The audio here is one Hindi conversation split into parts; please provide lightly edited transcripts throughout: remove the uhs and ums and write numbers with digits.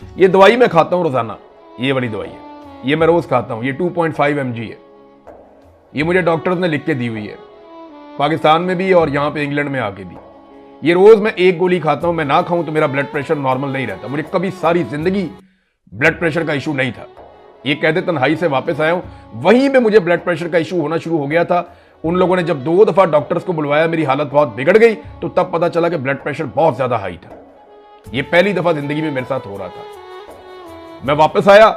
ये दवाई मैं खाता हूं रोजाना, ये वाली दवाई है, ये मैं रोज खाता हूं, ये 2.5 mg है। ये मुझे डॉक्टर्स ने लिख के दी हुई है, पाकिस्तान में भी और यहां पे इंग्लैंड में आके भी। ये रोज मैं एक गोली खाता हूं, मैं ना खाऊं तो मेरा ब्लड प्रेशर नॉर्मल नहीं रहता। मुझे कभी सारी जिंदगी ब्लड प्रेशर का इशू नहीं था। ये कैदे तन्हाई से वापस आया हूं, वहीं पे मुझे ब्लड प्रेशर का इशू होना शुरू हो गया था। उन लोगों ने जब 2 दफा डॉक्टर्स को बुलवाया, मेरी हालत बहुत बिगड़ गई, तो तब पता चला कि ब्लड प्रेशर बहुत ज्यादा हाई था। ये पहली दफा जिंदगी में मेरे साथ हो रहा था। मैं वापस आया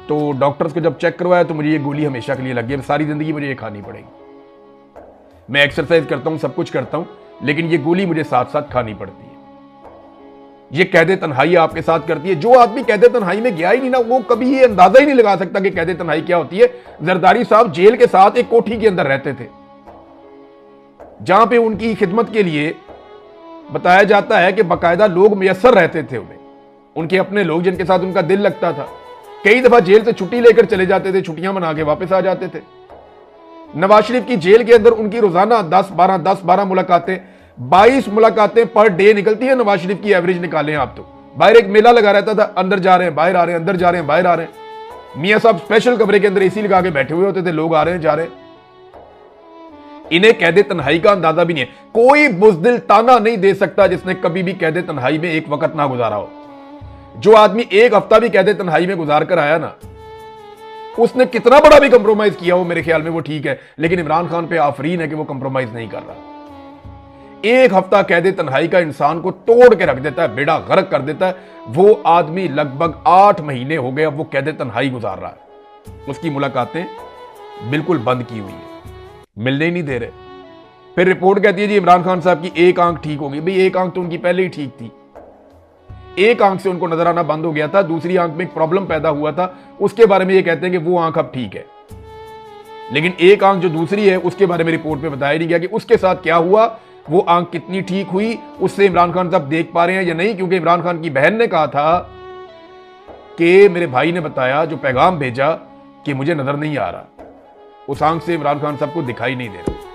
तो डॉक्टर्स को जब चेक करवाया तो मुझे ये गोली हमेशा के लिए लग गई, सारी जिंदगी मुझे ये खानी पड़ेगी। मैं एक्सरसाइज करता हूं, सब कुछ करता हूं, लेकिन ये गोली मुझे साथ साथ खानी पड़ती है। ये कैदे तन्हाई आपके साथ करती है। जो आदमी कैदे तन्हाई में गया ही नहीं ना, वो कभी ये अंदाजा ही नहीं लगा सकता कि कैदे तन्हाई क्या होती है। जरदारी साहब जेल के साथ एक कोठी के अंदर रहते थे, जहां पे उनकी खिदमत के लिए बताया जाता है कि बाकायदा लोग मुयस्सर रहते थे उन्हें, उनके अपने लोग जिनके साथ उनका दिल लगता था। कई दफा जेल से छुट्टी लेकर चले जाते थे, छुट्टियां मना के वापस आ जाते थे। नवाज शरीफ की जेल के अंदर उनकी रोजाना 10-12 मुलाकातें, 22 मुलाकातें पर डे निकलती है। नवाज शरीफ की एवरेज निकालें आप तो। बाहर एक मेला लगा रहता था, अंदर जा रहे हैं बाहर आ रहे हैं, अंदर जा रहे हैं बाहर आ रहे हैं। मियां साहब स्पेशल कमरे के अंदर एसी लगा के बैठे हुए होते थे, लोग आ रहे हैं जा रहे हैं। इन्हें कैदे तन्हाई का अंदाजा भी नहीं है। कोई बुज़दिल ताना नहीं दे सकता जिसने कभी भी कैदे तन्हाई में एक वक्त ना गुजारा हो। जो आदमी एक हफ्ता भी कैदे तन्हाई में गुजार कर आया ना, उसने कितना बड़ा भी कंप्रोमाइज किया हो, मेरे ख्याल में वो ठीक है। लेकिन इमरान खान पे आफरीन है कि वो कंप्रोमाइज नहीं कर रहा। एक हफ्ता कैदे तन्हाई का इंसान को तोड़ के रख देता है, बेड़ा गर्क कर देता है। वो आदमी लगभग 8 महीने हो गए अब वो कैदे तन्हाई गुजार रहा है। उसकी मुलाकातें बिल्कुल बंद की हुई है, मिलने ही नहीं दे रहे। फिर रिपोर्ट कहती है जी इमरान खान साहब की एक आंख ठीक हो गई। भाई एक आंख तो उनकी पहले ही ठीक थी, एक आंख से उनको नजर आना बंद हो गया था, दूसरी आंख में एक प्रॉब्लम पैदा हुआ था, उसके बारे में ये कहते हैं कि वो आंख अब ठीक है। लेकिन एक आंख जो दूसरी है उसके बारे में रिपोर्ट में बताया नहीं गया कि उसके साथ क्या हुआ, वो आंख कितनी ठीक हुई, उससे इमरान खान साहब देख पा रहे हैं या नहीं। क्योंकि इमरान खान की बहन ने कहा था कि मेरे भाई ने बताया, जो पैगाम भेजा, कि मुझे नजर नहीं आ रहा, उस आंख से इमरान खान साहब को दिखाई नहीं दे रहा।